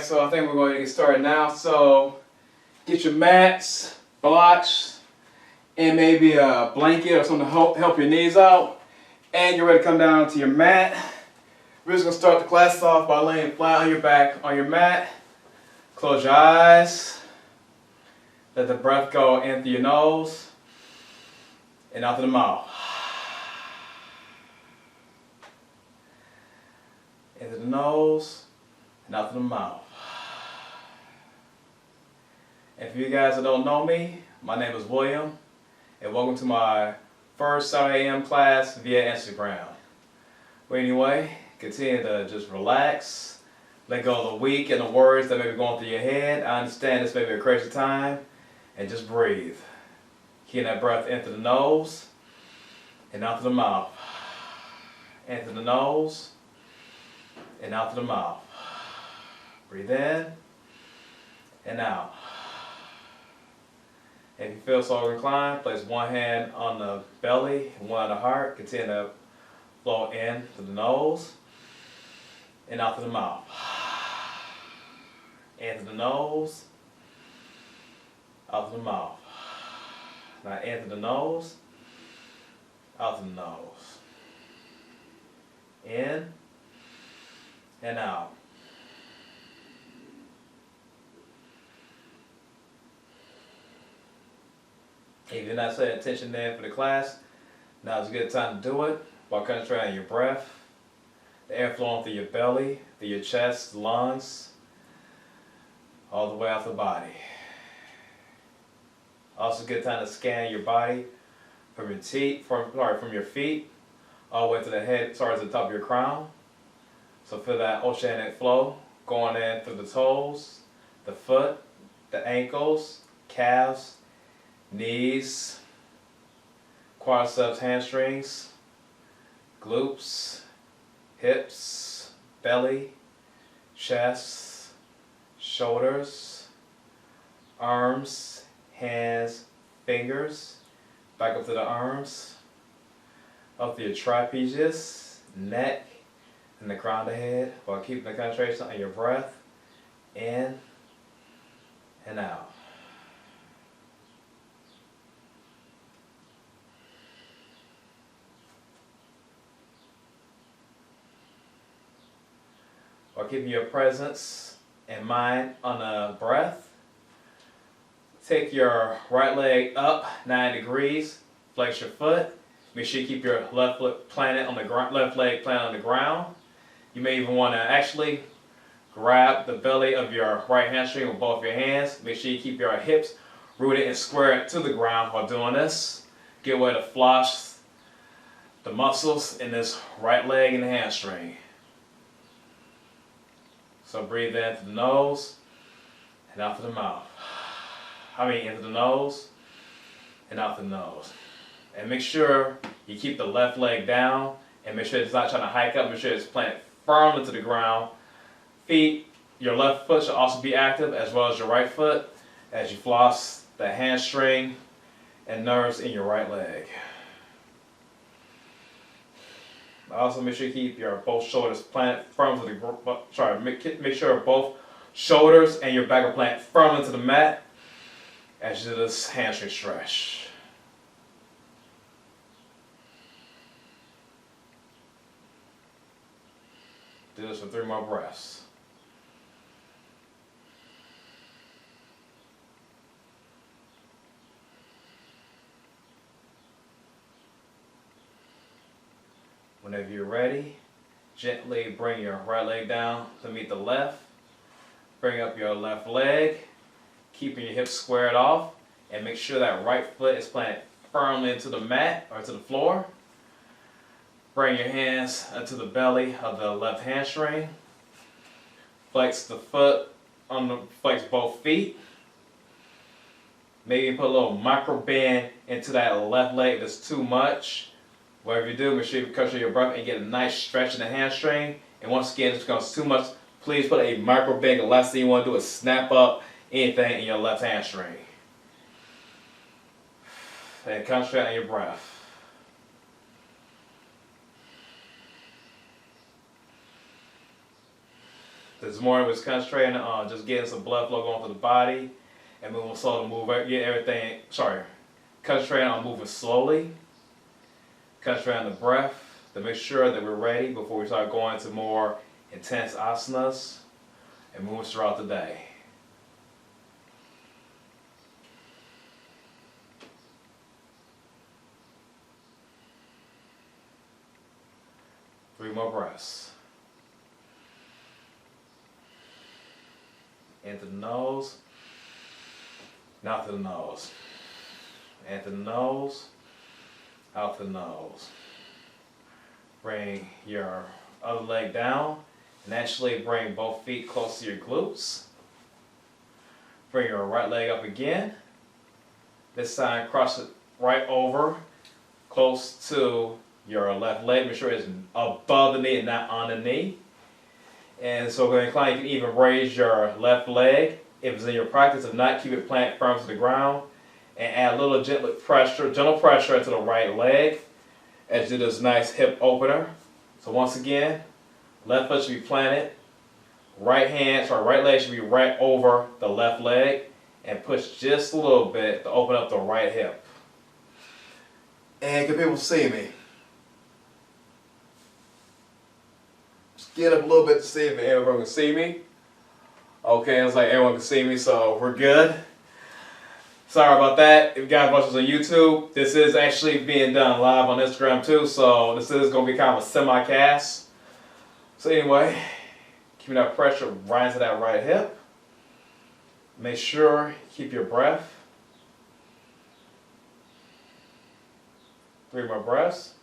so I think we're going to get started now. So get your mats, blocks, and maybe a blanket or something to help your knees out. And you're ready to come down to your mat. We're just going to start the class off by laying flat on your back on your mat. Close your eyes. Let the breath go in through your nose and out through the mouth. Into the nose and out through the mouth. And for you guys that don't know me, my name is William, and welcome to my first Saturday AM class via Instagram. But anyway, continue to just relax, let go of the week and the worries that may be going through your head. I understand this may be a crazy time, and just breathe. Keep that breath into the nose and out through the mouth. Into the nose and out through the mouth. Breathe in and out. If you feel so inclined, place one hand on the belly and one on the heart. Continue to flow in to the nose and out through the mouth. Into the nose, out through the mouth. Now into the nose, out through the nose. In and out. If you're not paying attention there for the class, now is a good time to do it while concentrating on your breath, the air flowing through your belly, through your chest, lungs, all the way out the body. Also a good time to scan your body from your from your feet all the way to the head, to the top of your crown. So feel that oceanic flow going in through the toes, the foot, the ankles, calves, knees, quadriceps, hamstrings, glutes, hips, belly, chest, shoulders, arms, hands, fingers, back up to the arms, up to your trapezius, neck, and the crown of the head, while keeping the concentration on your breath in and out. While keeping your presence and mind on the breath, take your right leg up 90 degrees, flex your foot. Make sure you keep your left foot planted on the left leg planted on the ground. You may even want to actually grab the belly of your right hamstring with both your hands. Make sure you keep your hips rooted and square to the ground while doing this. Get away to floss the muscles in this right leg and the hamstring. So breathe in through the nose and out through the mouth. Into the nose and out the nose. And make sure you keep the left leg down and make sure it's not trying to hike up. Make sure it's planted firmly to the ground. Feet, your left foot should also be active as well as your right foot as you floss the hamstring and nerves in your right leg. Also make sure you keep your both shoulders planted firmly to the ground. Make sure both shoulders and your back are planted firmly to the mat as you do this hamstring stretch. Do this for 3 more breaths. Whenever you're ready, gently bring your right leg down to meet the left. Bring up your left leg, keeping your hips squared off, and make sure that right foot is planted firmly into the mat or to the floor. Bring your hands to the belly of the left hamstring. Flex the foot, flex both feet. Maybe put a little micro bend into that left leg if it's too much. Whatever you do, make sure you control your breath and get a nice stretch in the hamstring. And once again, if it becomes too much, please put a micro bend. The last thing you want to do is snap up anything in your left hamstring. And concentrate on your breath. This morning was concentrating on just getting some blood flow going to the body, and moving slow to move, get everything, concentrating on moving slowly, concentrating on the breath to make sure that we're ready before we start going to more intense asanas and movements throughout the day. Three more breaths. In through the nose, out through the nose. In through the nose, out through the nose. Bring your other leg down and actually bring both feet close to your glutes. Bring your right leg up again. This time cross it right over, close to your left leg. Make sure it's above the knee and not on the knee. And so we're going to incline. You can even raise your left leg if it's in your practice. If not, keep it planted firm to the ground and add a little gentle pressure into the right leg as you do this nice hip opener. So once again, left foot should be planted. Right leg should be right over the left leg, and push just a little bit to open up the right hip. And can people see me? Just get up a little bit to see if everyone can see me. Okay, it's like everyone can see me, so we're good. Sorry about that. If you guys watch this on YouTube, this is actually being done live on Instagram too, so this is going to be kind of a semi-cast. So anyway, keeping that pressure right into that right hip. Make sure you keep your breath. 3 more breaths.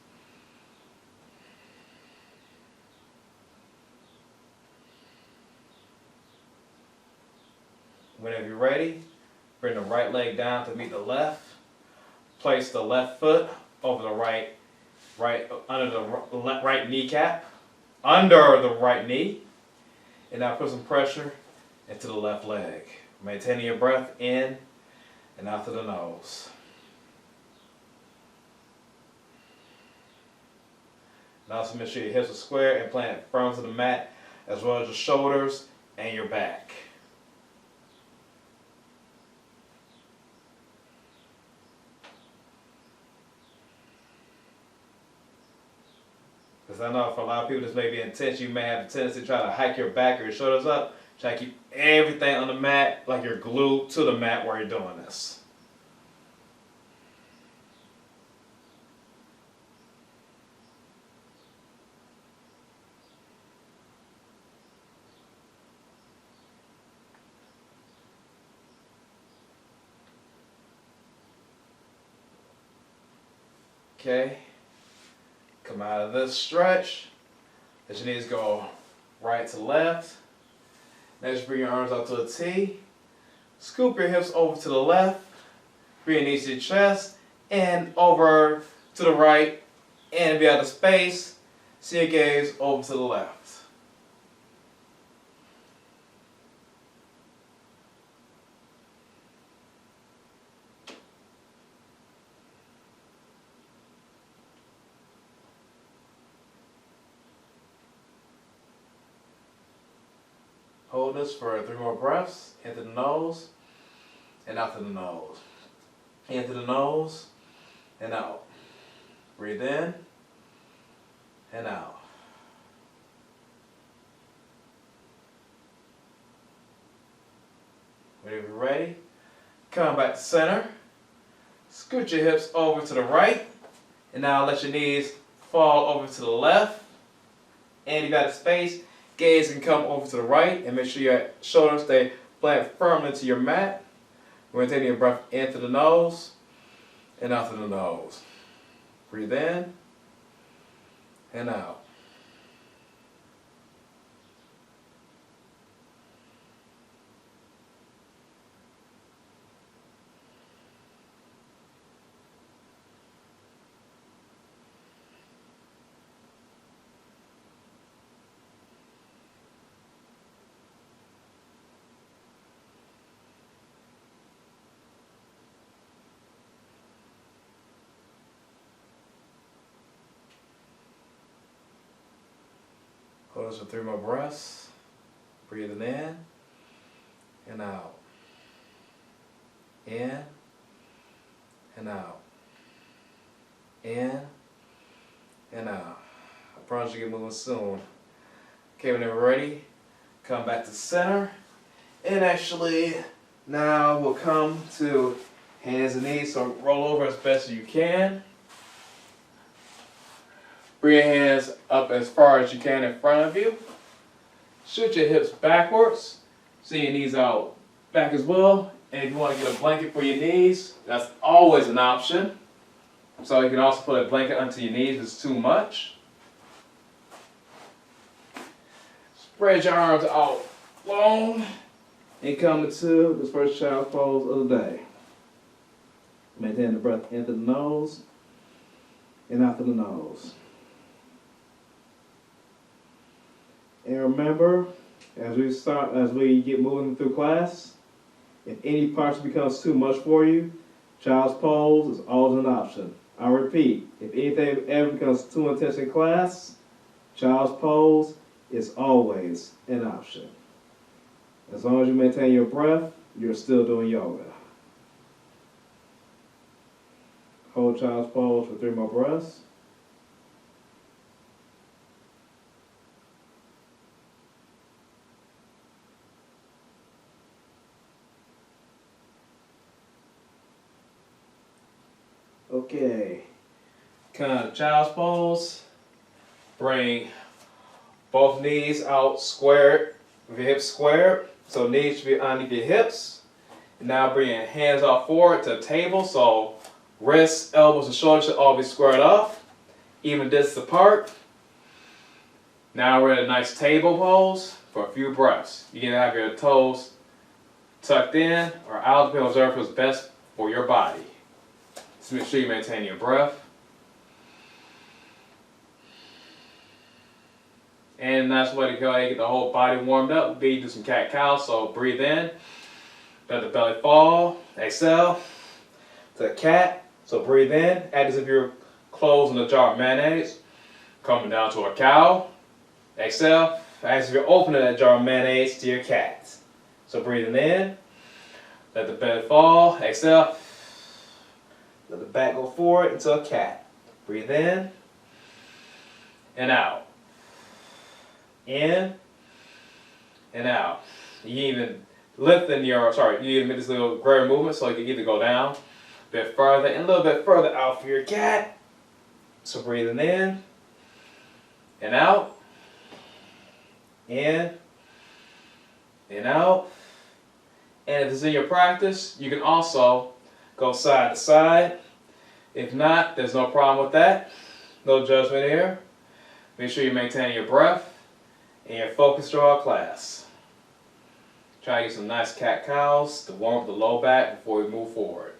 Whenever you're ready, bring the right leg down to meet the left. Place the left foot over the under the right kneecap, under the right knee, and now put some pressure into the left leg. Maintaining your breath in and out through the nose. Now also make sure your hips are square and planted firm to the mat, as well as your shoulders and your back. Because I know for a lot of people this may be intense, you may have a tendency to try to hike your back or your shoulders up. Try to keep everything on the mat like you're glued to the mat while you're doing this. Okay. Come out of this stretch. Let your knees go right to left. Next, bring your arms out to a T. Scoop your hips over to the left. Bring your knees to your chest and over to the right. And be out of space. See your gaze over to the left. Hold this for 3 more breaths. In through the nose and out through the nose. In through the nose and out. Breathe in and out. Whenever you're ready, come back to center. Scoot your hips over to the right. And now let your knees fall over to the left. And you got a space. Gaze can come over to the right, and make sure your shoulders stay planted firmly to your mat. We're taking your breath in through the nose and out through the nose. Breathe in and out. Hold this for 3 more breaths. Breathing in and out. In and out. In and out. I promise you get moving soon. Okay, when you're ready, come back to center. And actually, now we'll come to hands and knees. So roll over as best as you can. Bring your hands up as far as you can in front of you. Shoot your hips backwards. Send your knees out back as well. And if you want to get a blanket for your knees, that's always an option. So you can also put a blanket under your knees if it's too much. Spread your arms out long and come into the first child's pose of the day. Maintain the breath in through the nose and out through the nose. And remember, as we get moving through class, if any parts becomes too much for you, child's pose is always an option. I repeat, if anything ever becomes too intense in class, child's pose is always an option. As long as you maintain your breath, you're still doing yoga. Hold child's pose for 3 more breaths. Okay, kind of child's pose. Bring both knees out squared, with your hips squared. So knees should be underneath your hips. And now bring your hands out forward to the table. So wrists, elbows, and shoulders should all be squared off, even distance apart. Now we're at a nice table pose for a few breaths. You can have your toes tucked in or out, depending on whatever is best for your body. Just make sure you maintain your breath. And that's way to go ahead and get the whole body warmed up would be do some cat-cow. So breathe in, let the belly fall, exhale to a cat. So breathe in, act as if you're closing a jar of mayonnaise, coming down to a cow. Exhale, as if you're opening that jar of mayonnaise to your cat. So breathing in, let the belly fall, exhale. Let the back go forward into a cat. Breathe in and out. In and out. You even lengthen you even make this little greater movement so you can either go down a bit further and a little bit further out for your cat. So breathing in and out. In and out. And if it's in your practice, you can also go side to side. If not, there's no problem with that. No judgment here. Make sure you maintain your breath and your focus throughout class. Try to get some nice cat-cows to warm up the low back before we move forward.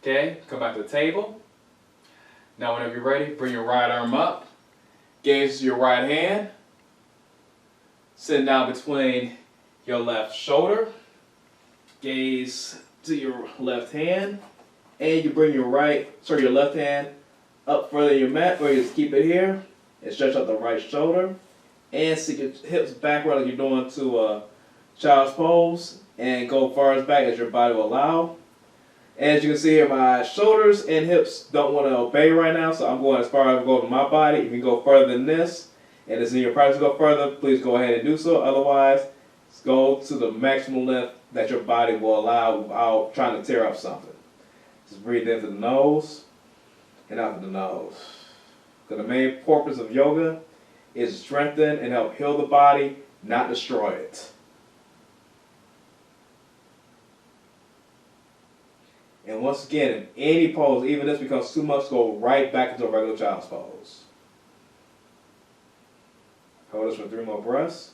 Okay, come back to the table. Now whenever you're ready, bring your right arm up. Gaze to your right hand. Sit down between your left shoulder. Gaze to your left hand. And you bring your left hand up further in your mat, or you just keep it here. And stretch out the right shoulder. And stick your hips backward like you're doing to a child's pose. And go far as back as your body will allow. As you can see here, my shoulders and hips don't want to obey right now, so I'm going as far as I go to my body. If you go further than this, and it's in your practice to go further, please go ahead and do so. Otherwise, go to the maximum length that your body will allow without trying to tear up something. Just breathe in through the nose and out through the nose. Because the main purpose of yoga is to strengthen and help heal the body, not destroy it. And once again, in any pose, even this becomes too much, go right back into a regular child's pose. Hold this for 3 more breaths.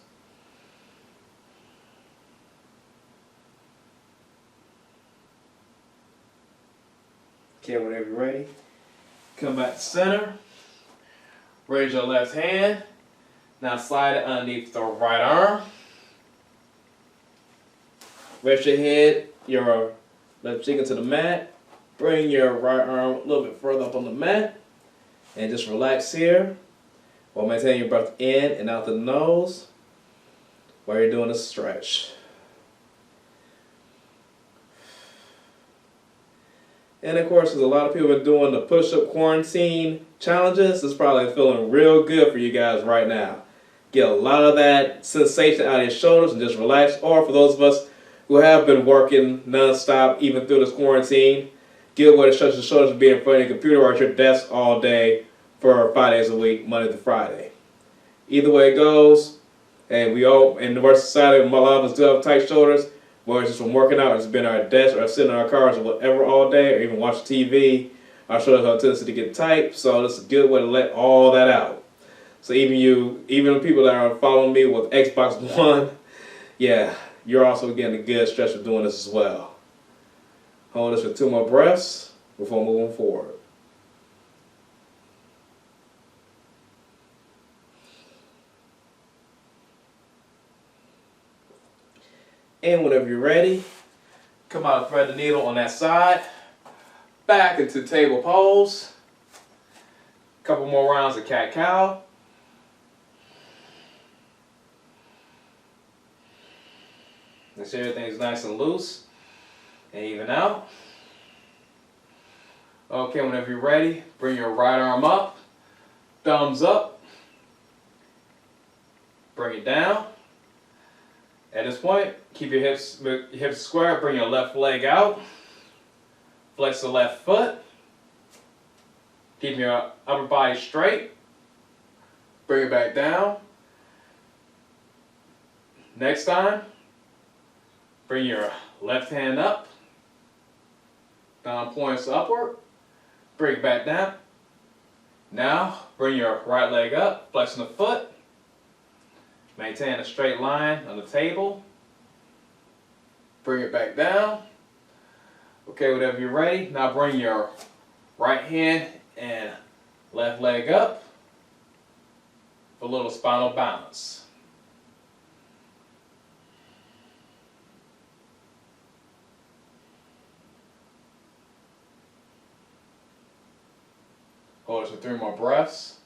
Okay, whenever you're ready, come back to center. Raise your left hand. Now slide it underneath the right arm. Rest your head, your left cheek into the mat. Bring your right arm a little bit further up on the mat and just relax here while maintaining your breath in and out the nose while you're doing a stretch. And of course, because a lot of people are doing the push-up quarantine challenges, it's probably feeling real good for you guys right now. Get a lot of that sensation out of your shoulders and just relax. Or for those of us who have been working non-stop even through this quarantine, get a way to stretch your shoulders and be in front of your computer or at your desk all day for 5 days a week, Monday to Friday. Either way it goes, and we all, in the Universal Society, a lot of us do have tight shoulders, whether it's just from working out or just being at our desk or sitting in our cars or whatever all day or even watching TV, our shoulders have a tendency to get tight, so this is a good way to let all that out. So even people that are following me with Xbox One, yeah, you're also getting a good stretch of doing this as well. Hold this for 2 more breaths before moving forward. And whenever you're ready, come out and thread the needle on that side, back into table pose. Couple more rounds of cat-cow. Make sure everything's nice and loose and even out. Okay, whenever you're ready, bring your right arm up, thumbs up, bring it down. At this point, keep your hips square, bring your left leg out, flex the left foot, keep your upper body straight, bring it back down. Next time, bring your left hand up, thumb points upward, bring it back down. Now, bring your right leg up, flexing the foot, maintain a straight line on the table, bring it back down. Okay, whenever you're ready, now bring your right hand and left leg up for a little spinal balance. Hold it for 3 more breaths.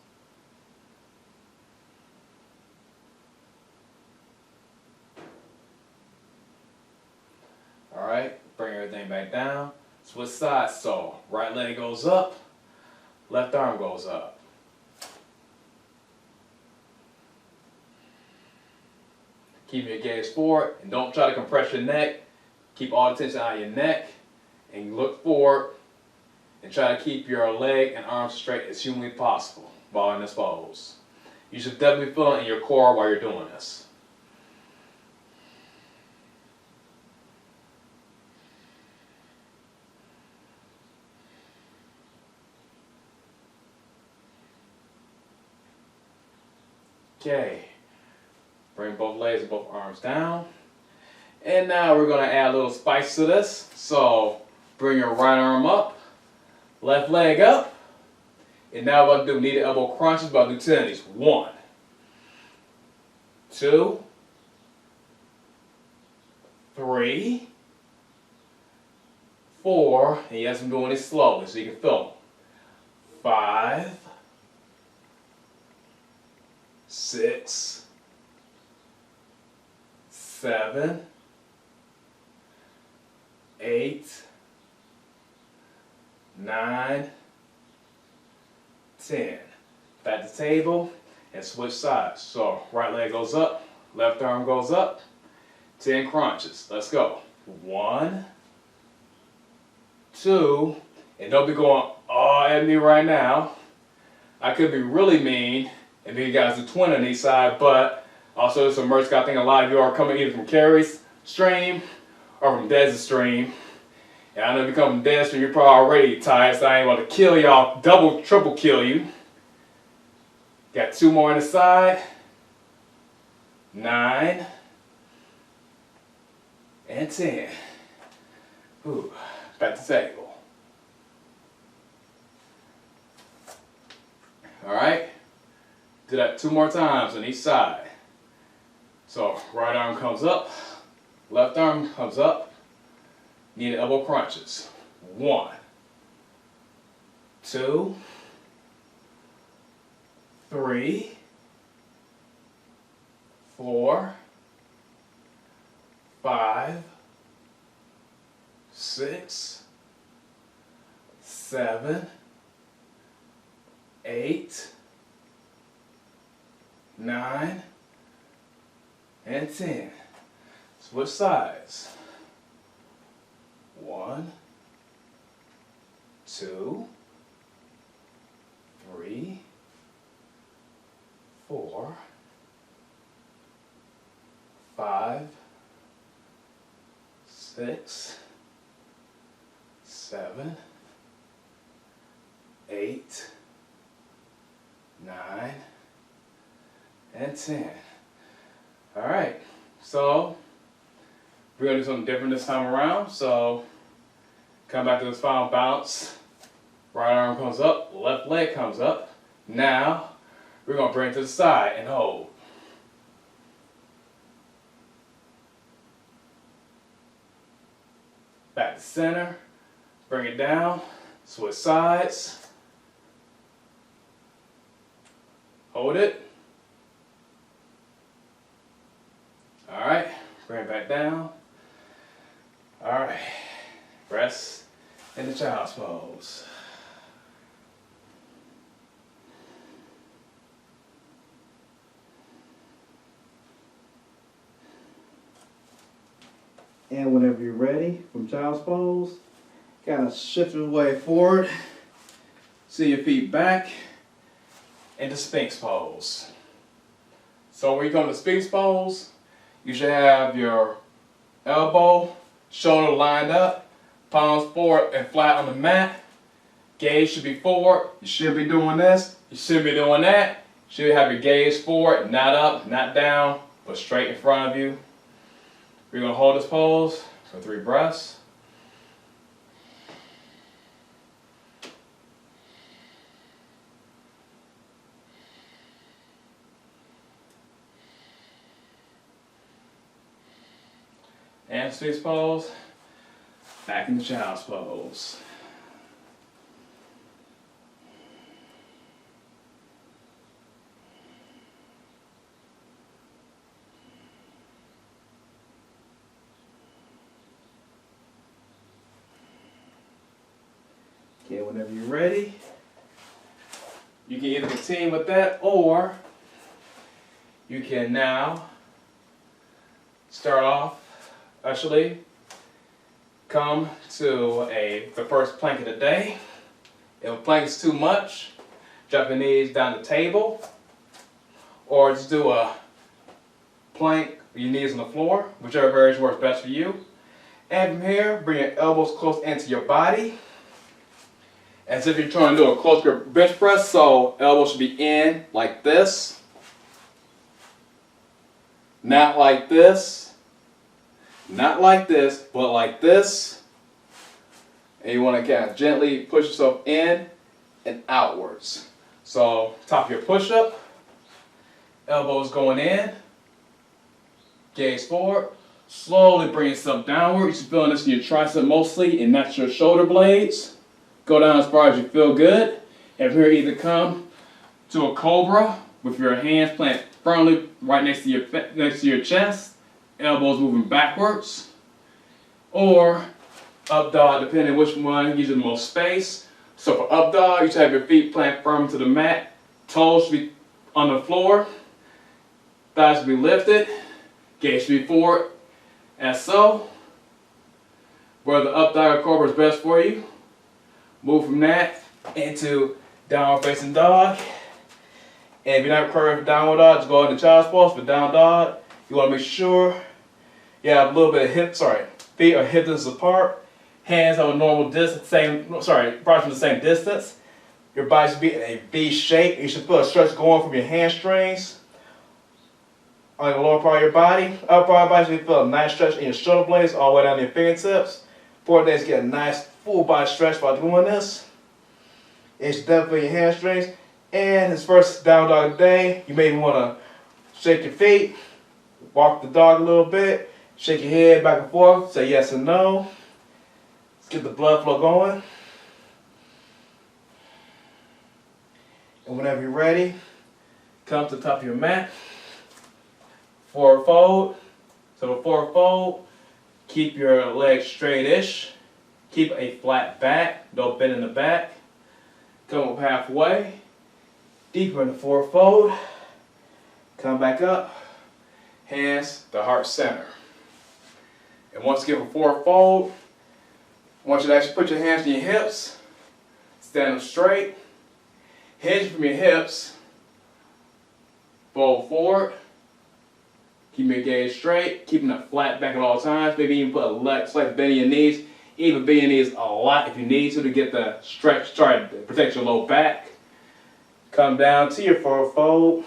Alright, bring everything back down. Switch sides, so right leg goes up, left arm goes up. Keep your gaze forward and don't try to compress your neck. Keep all the tension out of your neck and look forward and try to keep your leg and arms straight as humanly possible while in this pose. You should definitely feel it in your core while you're doing this. Okay, bring both legs and both arms down. And now we're going to add a little spice to this. So bring your right arm up, left leg up. And now we're going to do knee to elbow crunches, we're going to do 10 of these. 1, 2, 3, 4. And yes, I'm doing it slowly so you can feel them. 5, 6, 7, 8, 9, 10. Back to table and switch sides. So right leg goes up, left arm goes up. 10 crunches. Let's go. 1, 2, and don't be going all at me right now. I could be really mean and then you guys do 20 on each side, but also there's some merch. I think a lot of you are coming either from Carrie's stream or from Dez's stream. And I know if you come from Dez's stream, you're probably already tired, so I ain't want to kill y'all, double, triple kill you. Got 2 more on the side. 9 and 10. Ooh, back to table. Alright, do that 2 more times on each side. So right arm comes up, left arm comes up, knee to elbow crunches. 1, 2, 3, 4, 5, 6, 7, 8, 9, and 10. Switch sides. 1, 2, 3, 4, 5, 6, 7, 8, 9, and 10. All right, so we're gonna do something different this time around. So come back to this final bounce. Right arm comes up, left leg comes up. Now we're gonna bring it to the side and hold. Back to center, bring it down, switch sides. Hold it. All right, bring it back down. All right, rest in the child's pose. And whenever you're ready from child's pose, kind of shift your way forward. See your feet back into Sphinx pose. So when you come to Sphinx pose, you should have your elbow, shoulder lined up, palms forward and flat on the mat. Gaze should be forward. You shouldn't be doing this. You shouldn't be doing that. You should have your gaze forward, not up, not down, but straight in front of you. We're going to hold this pose for 3 breaths. And Sphinx pose, back in the child's pose. Okay, whenever you're ready, You can either continue with that, or you can now start off, actually, come to the first plank of the day. If plank is too much, drop your knees down the table, or just do a plank with your knees on the floor, whichever version works best for you. And from here, bring your elbows close into your body, as if you're trying to do a close grip bench press. So elbows should be in like this, not like this, not like this, but like this. And you want to kind of gently push yourself in and outwards. So top of your push-up, elbows going in, gaze forward, slowly bring yourself downward. You should feel this in your tricep mostly and not your shoulder blades. Go down as far as you feel good. And from here, either come to a cobra with your hands planted firmly right next to your chest, elbows moving backwards, or up dog, depending which one gives you the most space. So for up dog, you should have your feet planted firm to the mat, toes should be on the floor, thighs should be lifted, gaze should be forward, as so. Whether up dog or cobra is best for you. Move from that into downward facing dog. And if you're not preparing for downward dog, just go into child's pose. For down dog, you want to make sure you have a little bit of feet are hip distance apart. Hands on a normal distance, approximately the same distance. Your body should be in a V shape. You should feel a stretch going from your hamstrings on the lower part of your body. Upper part of your body should feel a nice stretch in your shoulder blades all the way down to your fingertips. 4 days, get a nice full body stretch by doing this. It should definitely feel your hamstrings. And this first down dog day, you may want to shake your feet, walk the dog a little bit, shake your head back and forth, say yes and no. Let's get the blood flow going. And whenever you're ready, come to the top of your mat. Forward fold. So the forward fold, keep your legs straight-ish. Keep a flat back, don't bend in the back. Come up halfway, deeper in the forward fold. Come back up, hands to heart center. And once again for forward fold, I want you to actually put your hands on your hips, stand up straight, hinge from your hips, fold forward, keep your gaze straight, keeping a flat back at all times, maybe even put a slight bend in your knees, even bend your knees a lot if you need to get the stretch, try to protect your low back. Come down to your forward fold,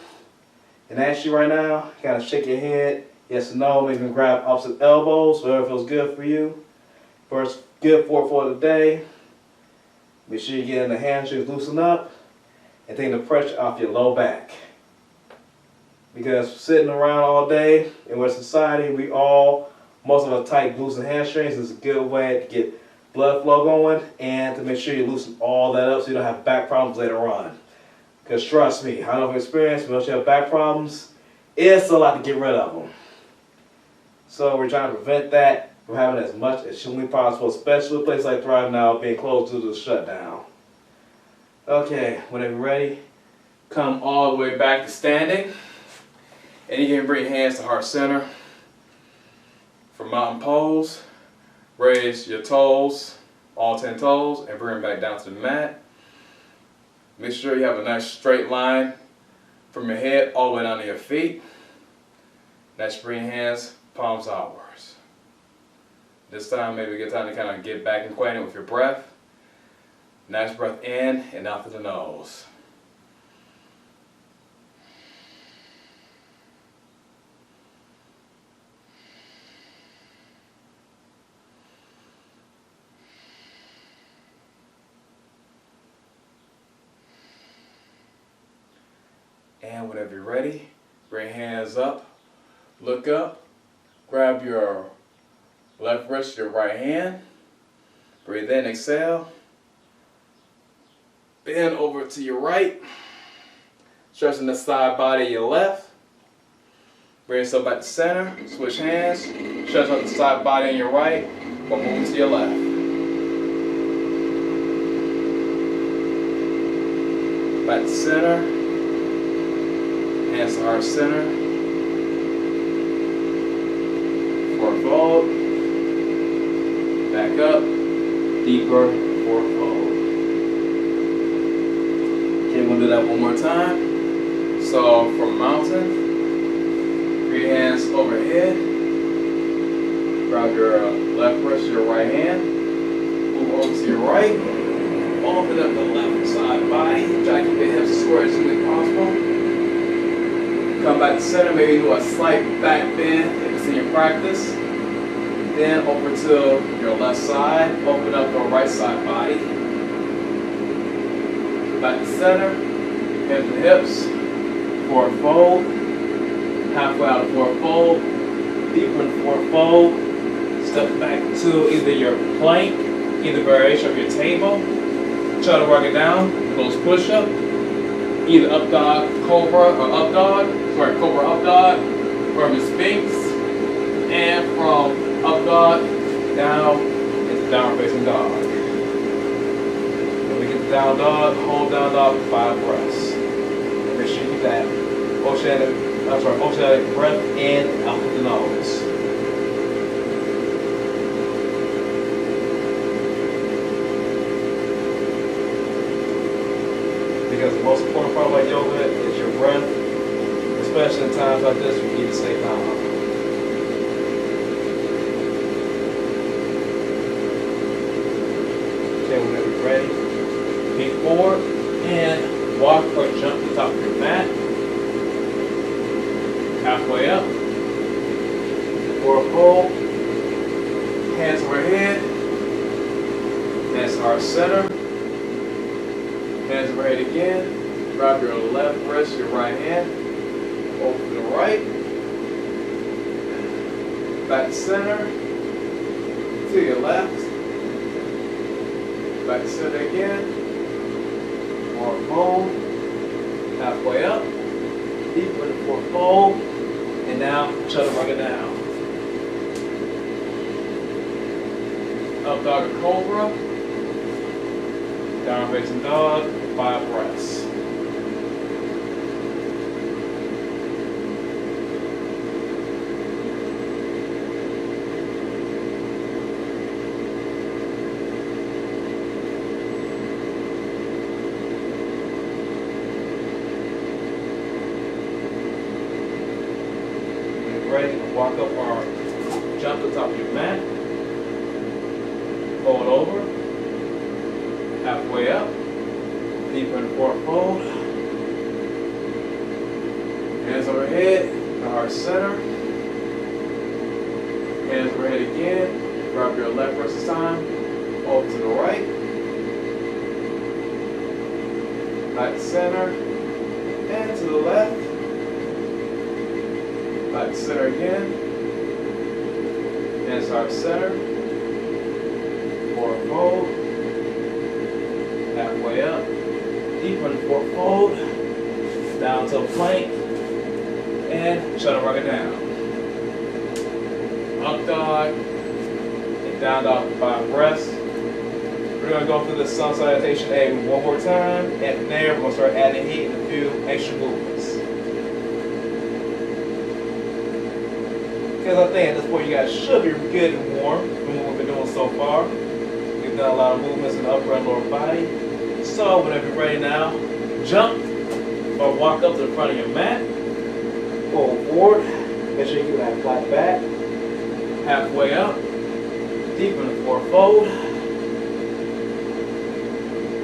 and actually right now, kind of shake your head, yes or no, maybe grab opposite elbows, whatever feels good for you. First good forward fold of the day. Make sure you get in the hamstrings, loosen up, and take the pressure off your low back. Because sitting around all day in Western society, most of us tight glutes and hamstrings is a good way to get blood flow going and to make sure you loosen all that up so you don't have back problems later on. Because trust me, I know from experience, once you have back problems, it's a lot to get rid of them. So we're trying to prevent that from having as much as humanly possible, especially a place like Thrive now being closed due to the shutdown. Okay, whenever you're ready, come all the way back to standing. And you can bring your hands to heart center. For mountain pose, raise your toes, all 10 toes, and bring them back down to the mat. Make sure you have a nice straight line from your head all the way down to your feet. Next, bring your hands palms outwards. This time, maybe a good time to kind of get back acquainted with your breath. Nice breath in and out through the nose. And whenever you're ready, bring your hands up, look up, grab your left wrist, your right hand, breathe in, exhale, bend over to your right, stretching the side body of your left, bring yourself back to center, switch hands, stretch out the side body on your right, or move to your left. Back to center. Hands to heart center. Forward fold. Back up. Deeper. Forward fold. Okay, we'll do that one more time. So from mountain, bring your hands overhead. Grab your left wrist, your right hand. Move over to your right. Open up the left side body. Try to keep your hips as square as humanly possible. Come back to center, maybe do a slight back bend if it's in your practice. Then over to your left side, open up your right side body. Back to center, hands to hips, forward fold, halfway out of forward fold, deeper in forward fold, step back to either your plank, either variation of your table, try to work it down, close push-up, either up dog, cobra, or up dog, cobra up dog, or the Sphinx, and from up dog down into downward facing dog. When we get to down dog, hold down dog for 5 breaths. Make sure you keep that oceanic breath in and out through the nose. Because the most important part about yoga is your breath, especially in times like this, we need to stay calm. Okay, whenever you're ready, feet forward and walk or jump to the top of your mat. Halfway up. Forward fold. Hands overhead. Hands to heart center. Hands overhead again. Grab your left wrist, your right hand. Over to the right. Back to center. To your left. Back to center again. Forward fold. halfway up, deep in the forward fold, and now chaturanga down. Up dog and cobra, down facing dog, 5 breaths. Ready to walk up or jump to the top of your mat. Fold over. Halfway up. Deeper in the forward fold. Hands overhead. The heart center. Hands overhead again. Grab your left wrist this time. Over to the right. Back center. And to the left. Back center again. And start center. Forward fold. Halfway up. Deeper in the forward fold. Down to a plank. And chaturanga down. Up dog. And down dog for 5 breaths. We're going to go through the sun salutation A one more time. And from there, we're going to start adding heat and a few extra movements. Because I think at this point you guys should be good and warm from what we've been doing so far. We've done a lot of movements in the upper and lower body. So whenever you're ready now, jump or walk up to the front of your mat. Pull forward. Make sure you give that flat back. Halfway up. Deep in the forward fold.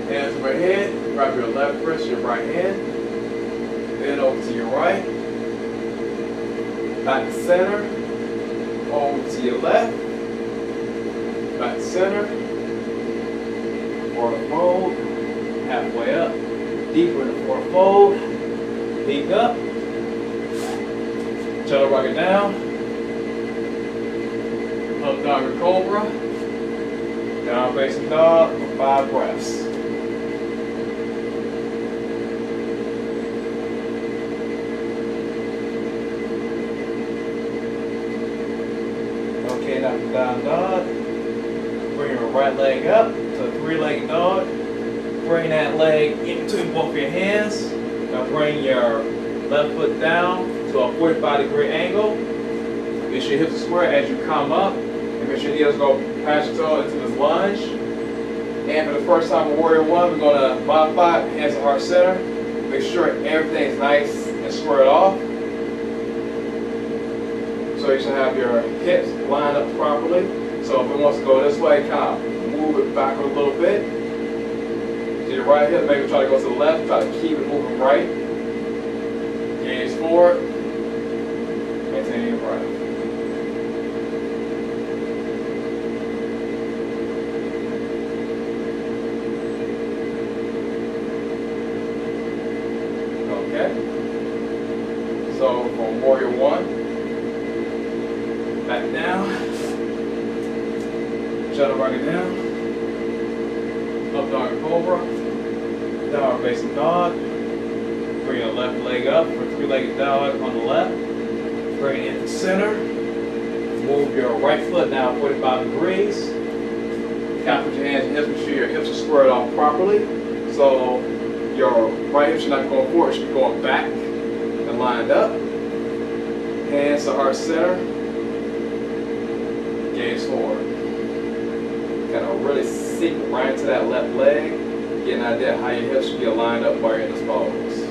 Hands overhead. Grab your left wrist, your right hand. Then over to your right. Back to center. Over to your left. Back to center. Forward fold. Halfway up. Deeper in the forward fold. Peek up. Chaturanga down. Up dog or cobra. Down facing dog for 5 breaths. Okay, now from down dog. Bring your right leg up to a 3-legged dog. Bring that leg in between both your hands. Now bring your left foot down to a 45-degree angle. Make sure your hips are square as you come up. And make sure your heels go past your toe into this lunge. And for the first time in Warrior 1, we're going to modify hands to heart center. Make sure everything's nice and squared off. So you should have your hips lined up properly. So if it wants to go this way, kind of move it backward a little bit. To your right hip, maybe try to go to the left. Try to keep it moving right. Gaze forward. Maintain your breath. Okay. So from Warrior 1. Back down. Chaturanga down. Up dog and cobra. Downward facing dog. Bring your left leg up for a 3-legged dog on the left. Bring it into center. Move your right foot now 45 degrees. Kind of put your hands and hips. Make sure your hips are squared off properly. So your right hip should not be going forward. It should be going back and lined up. Hands to heart center. Gaze forward. Kind of really sink right into that left leg. Get an idea of how your hips should be aligned up while you're in this pose.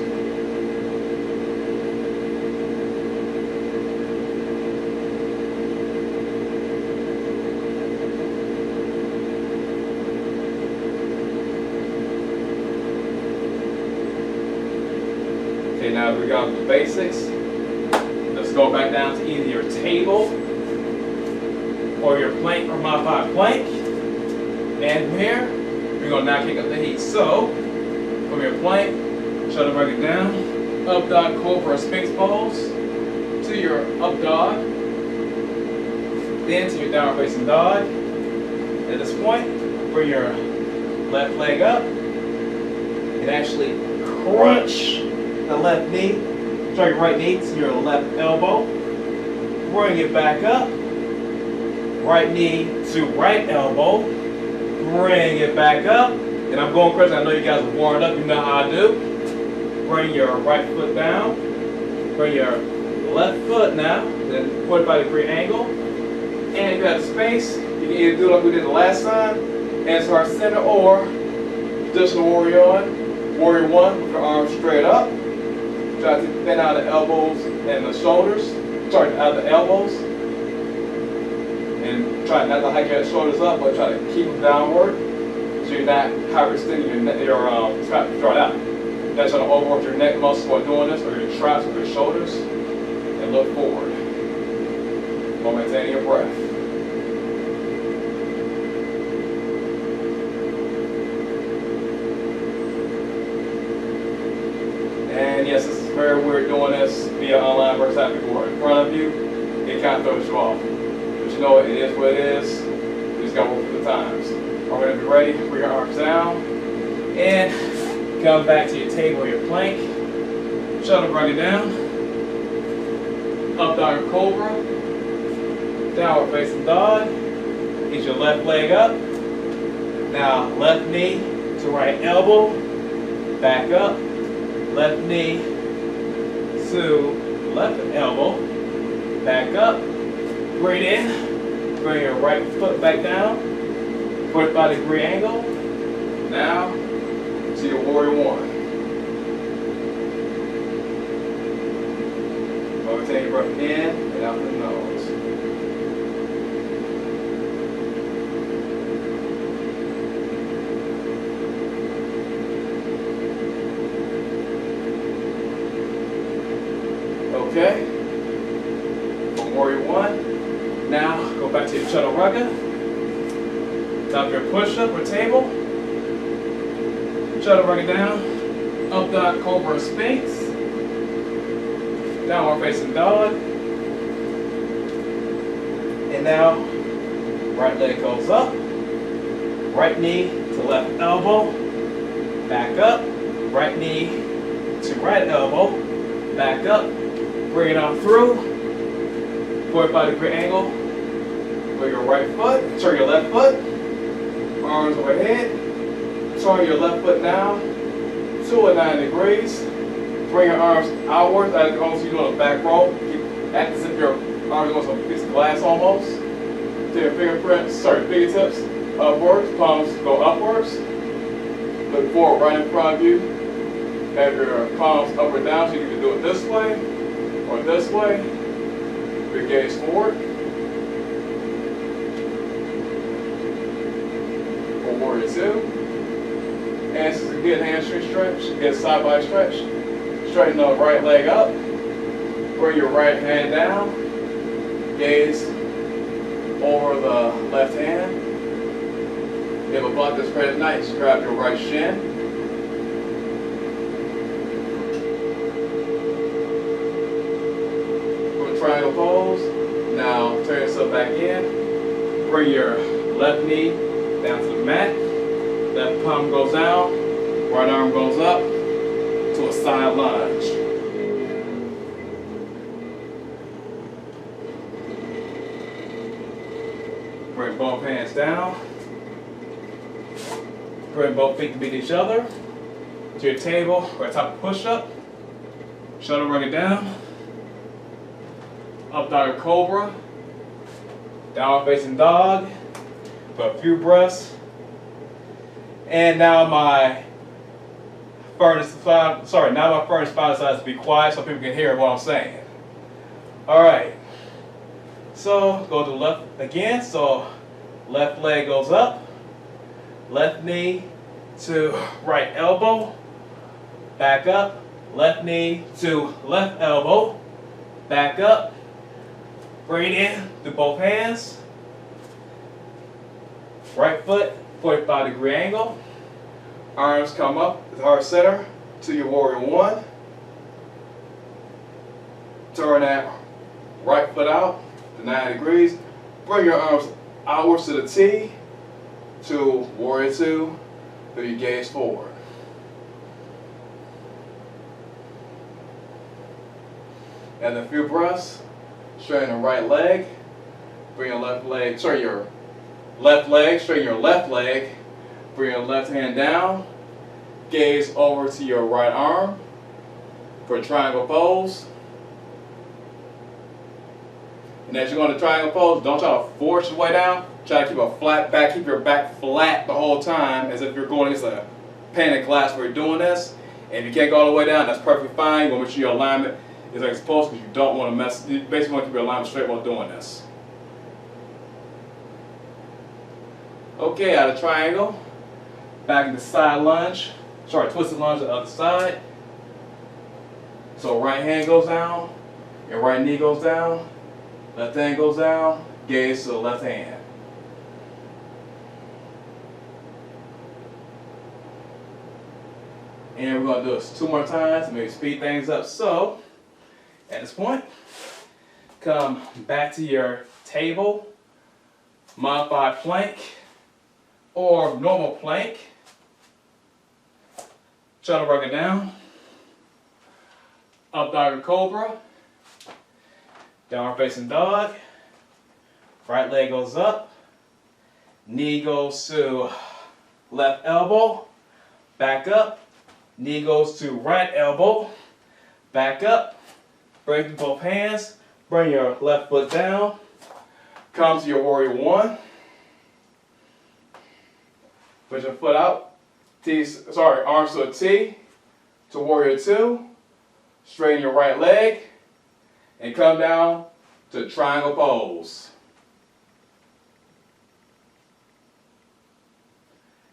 Okay, now that we got the basics, let's go back down to either your table or your plank or modified plank. And from here, we're going to now kick up the heat. So, from your plank, chaturanga down, up dog, cobra, or sphinx pose, to your up dog, then to your downward facing dog. At this point, bring your left leg up and actually crunch the left knee, turn your right knee to your left elbow, bring it back up, right knee to right elbow, bring it back up, and I'm going crazy, I know you guys are warmed up, you know how I do. Bring your right foot down, bring your left foot now, then 45-degree angle, and if you have space, you can either do it like we did the last time, and to our center, or traditional warrior one with your arms straight up. Try to bend out the elbows and the shoulders. Sorry, out the elbows. And try not to hike your shoulders up, but try to keep them downward. So you're not hyperextending your strap start out. You're not trying to overwork your neck muscles while doing this, or your traps or your shoulders. And look forward. While maintaining your breath. And yes, this is very weird doing this via online versus having people in front of you. It kind of throws you off. But you know what? It is what it is. You just got to work with the times. All right, be ready. Bring your arms down. And come back to your table or your plank. Shuttle bring it down. Up dog cobra. Downward facing dog. Get your left leg up. Now left knee to right elbow. Back up. Left knee to left elbow, back up, breathe in, bring your right foot back down, 45-degree angle, now to your warrior one. Take your breath in and out the nose. Okay, from warrior one. Now go back to your chaturanga. Top your push-up or table. Chaturanga down. Up dog cobra sphinx. Downward facing dog. And now right leg goes up. Right knee to left elbow. Back up. Right knee to right elbow. Back up. Bring it on through, 45-degree angle, bring your right foot, turn your left foot, arms overhead, turn your left foot down, 2 and 9 degrees, bring your arms outwards, as almost you're doing a back roll, act as if your arms are going to a piece of glass almost, to your fingertips upwards, palms go upwards, look forward right in front of you, have your palms up or down, so you can do it this way, or this way, your gaze forward. For warrior two. And this is a good hamstring stretch, good side body stretch. Straighten the right leg up, bring your right hand down, gaze over the left hand. If you have a block that's great at night, just grab your right shin. Triangle pose. Now turn yourself back in. Bring your left knee down to the mat. Left palm goes down. Right arm goes up to a side lunge. Bring both hands down. Bring both feet to meet each other. To your table or top of push-up. Shuttle bring it down. Up dog cobra, downward facing dog, for a few breaths. And now my furnace decides to be quiet so people can hear what I'm saying. Alright, so go to left again, so left leg goes up, left knee to right elbow, back up, left knee to left elbow, back up. Bring it in through both hands. Right foot, 45-degree angle. Arms come up at heart center to your warrior one. Turn that right foot out to 9 degrees. Bring your arms outwards to the T to warrior two. Then you gaze forward. And a few breaths. Straighten the right leg. Bring your left leg, sorry, your left leg, straighten your left leg. Bring your left hand down. Gaze over to your right arm for a triangle pose. And as you're going to triangle pose, don't try to force your way down. Try to keep a flat back, keep your back flat the whole time as if you're going against a pane of glass where you're doing this. And if you can't go all the way down, that's perfectly fine. You want to make sure your alignment is like it's supposed because you don't want to mess, you basically want to keep your alignment straight while doing this. Okay, out of triangle, back into side lunge, twisted lunge to the other side. So right hand goes down, your right knee goes down, left hand goes down, gaze to the left hand. And we're going to do this 2 more times to maybe speed things up. So, at this point, come back to your table, modified plank, or normal plank. Try to work it down. Up dog or cobra. Downward facing dog. Right leg goes up. Knee goes to left elbow. Back up. Knee goes to right elbow. Back up. Bring both hands. Bring your left foot down. Come to your warrior one. Put your foot out. Arms to a T. To warrior two. Straighten your right leg. And come down to triangle pose.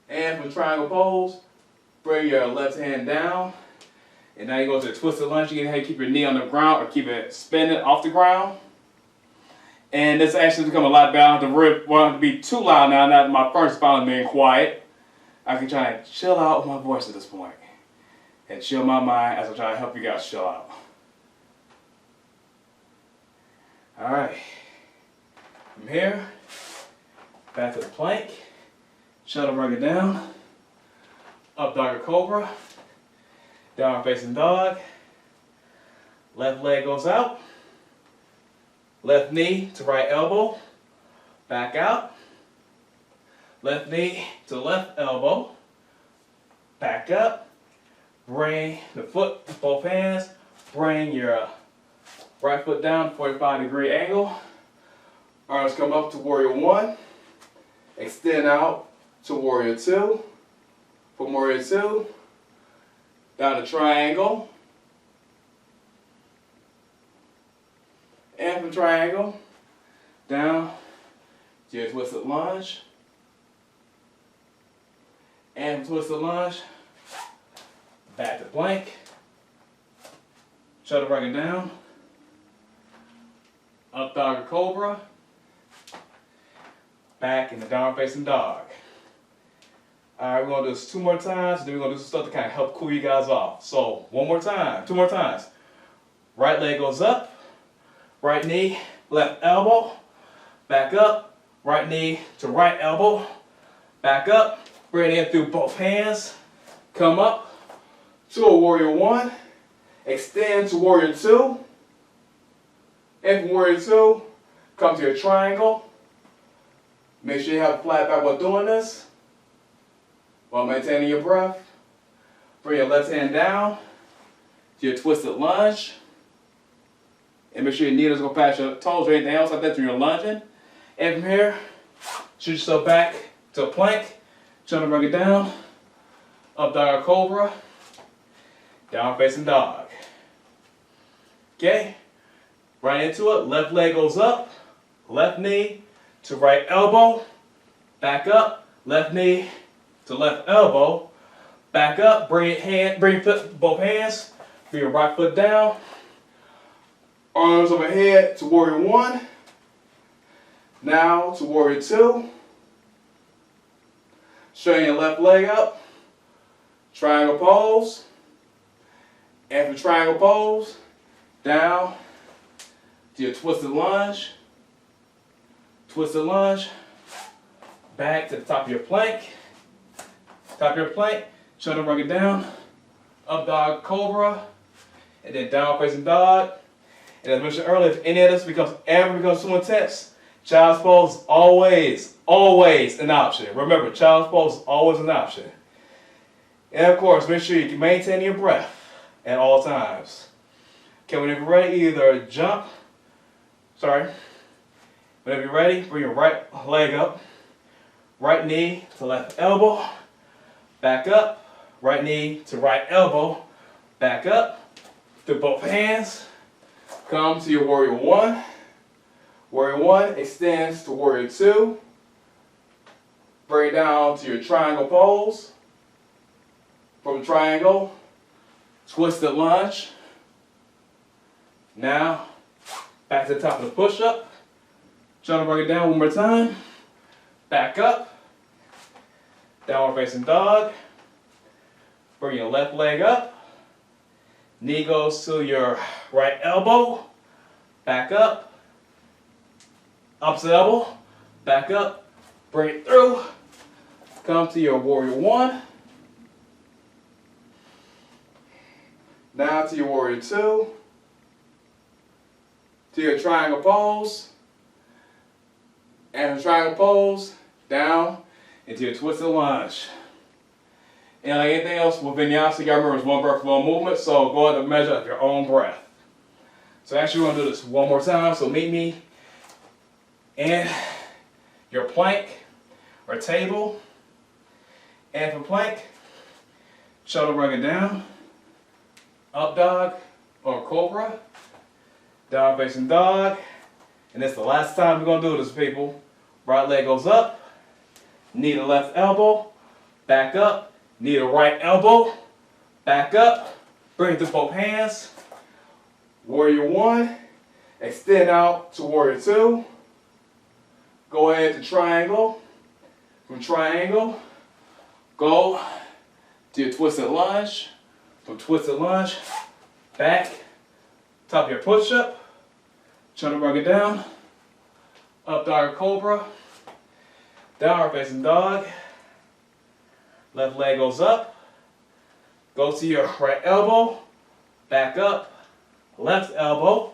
And for triangle pose, bring your left hand down. And now you go to the twisted lunge. You can keep your knee on the ground or keep it spinning off the ground. And this actually become a lot better. I don't want to be too loud now that my first finally being quiet. I can try and chill out with my voice at this point. And chill my mind as I try to help you guys chill out. Alright. From here, back to the plank. Shuttle rug it down. Up dog or cobra. Downward facing dog. Left leg goes out. Left knee to right elbow. Back out. Left knee to left elbow. Back up. Bring the foot, both hands. Bring your right foot down, 45-degree angle. Arms come up to warrior one. Extend out to warrior two. From warrior two, down to triangle. And from triangle, down to your twisted lunge. And from twisted lunge, back to plank. Try to bring it down. Up dog or cobra. Back in the downward facing dog. Alright, we're going to do this 2 more times, then we're going to do some stuff to kind of help cool you guys off. So, 1 more time, 2 more times. Right leg goes up, right knee, left elbow, back up, right knee to right elbow, back up, bring it in through both hands, come up to a warrior one, extend to warrior two, and from warrior two, come to your triangle. Make sure you have a flat back while doing this. While maintaining your breath, bring your left hand down to your twisted lunge. And make sure your knee doesn't go past your toes or anything else like that when you're lunging. And from here, shoot yourself back to a plank. Try to bring it down. Up dog or cobra. Down facing dog. Okay? Right into it. Left leg goes up. Left knee to right elbow. Back up. Left knee to left elbow, back up, bring both hands, bring your right foot down, arms overhead to warrior one, now to warrior two, straighten your left leg up, triangle pose, and from triangle pose, down to your twisted lunge, back to the top of your plank, top of your plank, shoulder rug it down, up dog cobra, and then down facing dog. And as I mentioned earlier, if any of this ever becomes too intense, child's pose is always an option. Remember, child's pose is always an option. And of course, make sure you can maintain your breath at all times. Okay, whenever you're ready, whenever you're ready, bring your right leg up, right knee to left elbow, back up, right knee to right elbow, back up, through both hands, come to your warrior one. Warrior one extends to warrior two, bring it down to your triangle pose. From triangle, twisted lunge. Now, back to the top of the push-up. Try to bring it down one more time. Back up. Downward facing dog. Bring your left leg up. Knee goes to your right elbow. Back up. Opposite elbow. Back up. Bring it through. Come to your warrior one. Down to your warrior two. To your triangle pose. And from triangle pose, down into your twisted lunge. And like anything else with YinYasa, you gotta remember it's one breath, one movement, so go ahead and measure up your own breath. So actually we're gonna do this one more time, so meet me in your plank or table. And for plank, shoulder rug it down, up dog or cobra, down facing dog. And this is the last time we're gonna do this, people. Right leg goes up, knee to left elbow, back up, knee to right elbow, back up, bring it to both hands. Warrior one, extend out to warrior two. Go ahead to triangle. From triangle, go to your twisted lunge. From twisted lunge, back, top of your push-up. Try to bring it down. Up dog cobra. Downward facing dog. Left leg goes up. Go to your right elbow. Back up. Left elbow.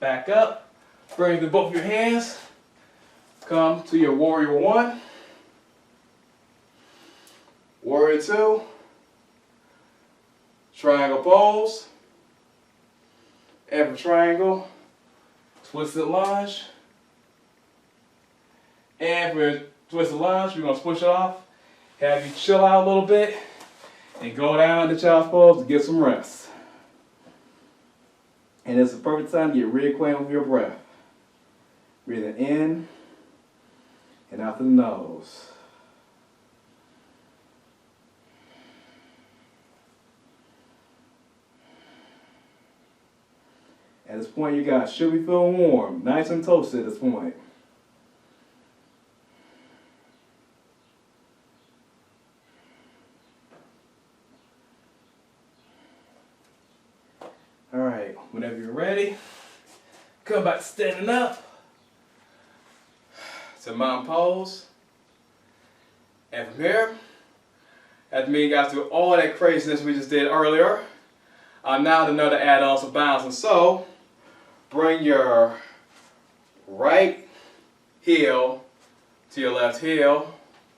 Back up. Bring to both of your hands. Come to your warrior one. Warrior two. Triangle pose. And for triangle, twisted lunge. And for your twisted lunge, we're going to push it off, have you chill out a little bit, and go down to child's pose to get some rest. And it's the perfect time to get reacquainted with your breath. Breathing in and out through the nose. At this point, you guys should be feeling warm, nice and toasted at this point. All right, whenever you're ready, come back standing up to mountain pose. And from here, after me, you guys do all that craziness we just did earlier, now to know to add on some balance. And so, bring your right heel to your left heel,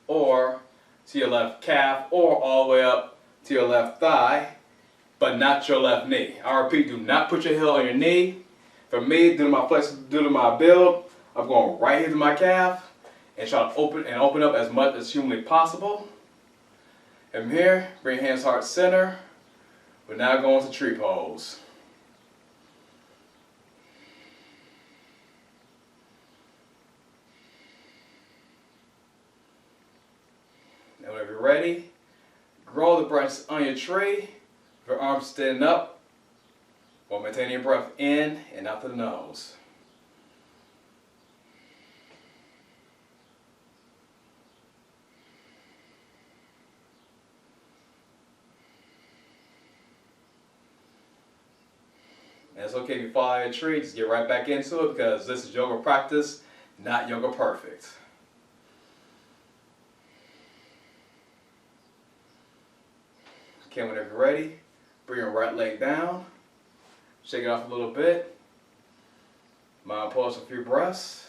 or to your left calf, or all the way up to your left thigh, but not your left knee. I repeat, do not put your heel on your knee. For me, due to my build, I'm going right here to my calf and try to open up as much as humanly possible. And from here, bring hands heart center. We're now going to tree pose. Now whenever you're ready, grow the branches on your tree. Your arms standing up while maintaining your breath in and out through the nose. And it's okay if you fall out of a tree, just get right back into it because this is yoga practice, not yoga perfect. Okay, whenever you're ready, bring your right leg down, shake it off a little bit, Mind pulse a few breaths.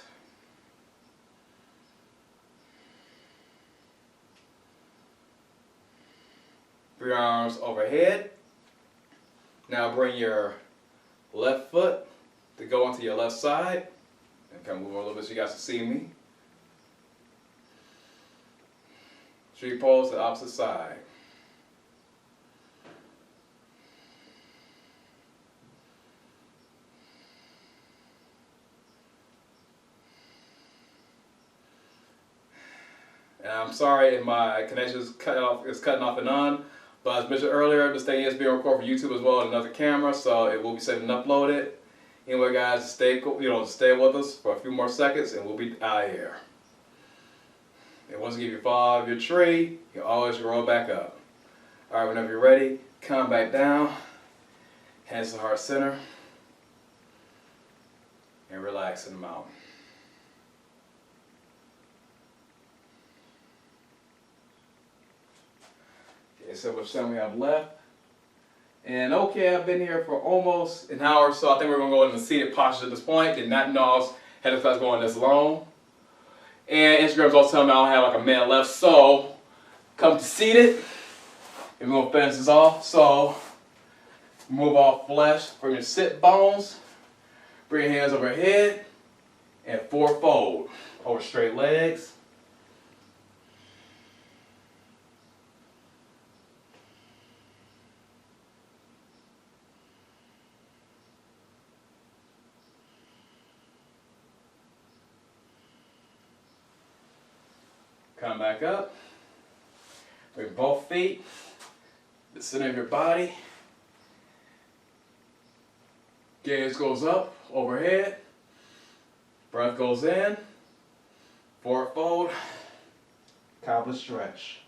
Bring your arms overhead. Now bring your left foot to go onto your left side. And kind of move a little bit so you guys can see me. Street pose to the opposite side. And I'm sorry if my connection is cutting off and on, but as mentioned earlier, this thing is being recorded for YouTube as well on another camera, so it will be saved and uploaded. Anyway, guys, stay with us for a few more seconds, and we'll be out of here. And once again, if you fall out of your tree, you always roll back up. All right, whenever you're ready, come back down, hands to the heart center, and relax in the mountain. Okay, so much time we have left. And okay, I've been here for almost an hour, so I think we're going to go in the seated posture at this point. Did not know I was had this class going this long. And Instagram's also telling me I don't have like a minute left, so come to seated. And we're going to finish this off. So move off flesh from your sit bones. Bring your hands overhead and forward fold over straight legs. Come back up. Bring both feet to the center of your body. Gaze goes up, overhead. Breath goes in. Forward fold. Coblet stretch.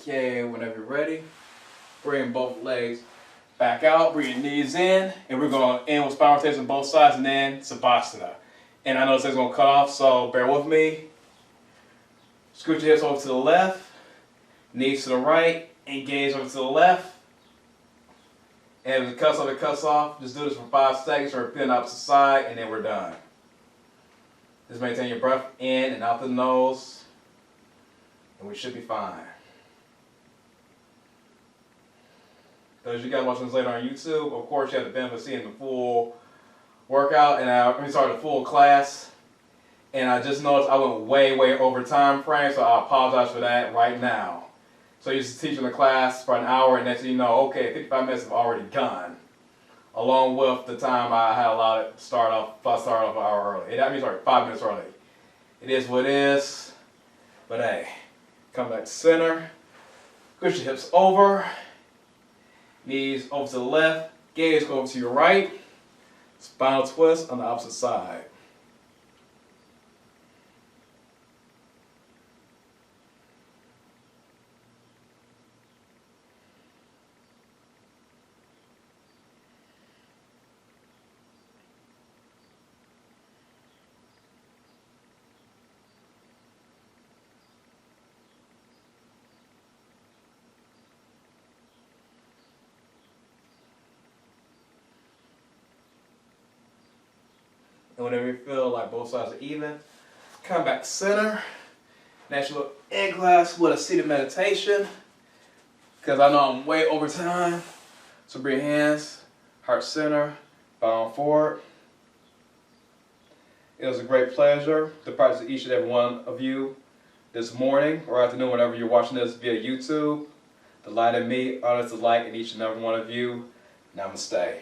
Okay, whenever you're ready, bring both legs back out, bring your knees in, and we're going to end with spinal rotation on both sides and then Savasana. And I know this is going to cut off, so bear with me. Scoot your hips over to the left, knees to the right, engage over to the left. And if it cuts off, it cuts off. Just do this for 5 seconds, or repeat on the opposite side, and then we're done. Just maintain your breath in and out the nose, and we should be fine. Those of you guys watching this later on YouTube, of course you have the benefit of seeing the full workout, and the full class. And I just noticed I went way over time frame, so I apologize for that right now. So I used to teach in the class for an hour, and next thing you know, okay, 55 minutes have already gone. Along with the time I had allowed to start off an hour early. That means 5 minutes early. It is what it is, but hey, come back to center, push your hips over. Knees over to the left, gaze go over to your right, spinal twist on the opposite side. And whenever you feel like both sides are even, come back to center. Next, you look in class with a seated meditation. Because I know I'm way over time. So bring your hands, heart center, bow forward. It was a great pleasure to practice with each and every one of you this morning or afternoon, whenever you're watching this via YouTube. The light in me, honors the light in each and every one of you. Namaste.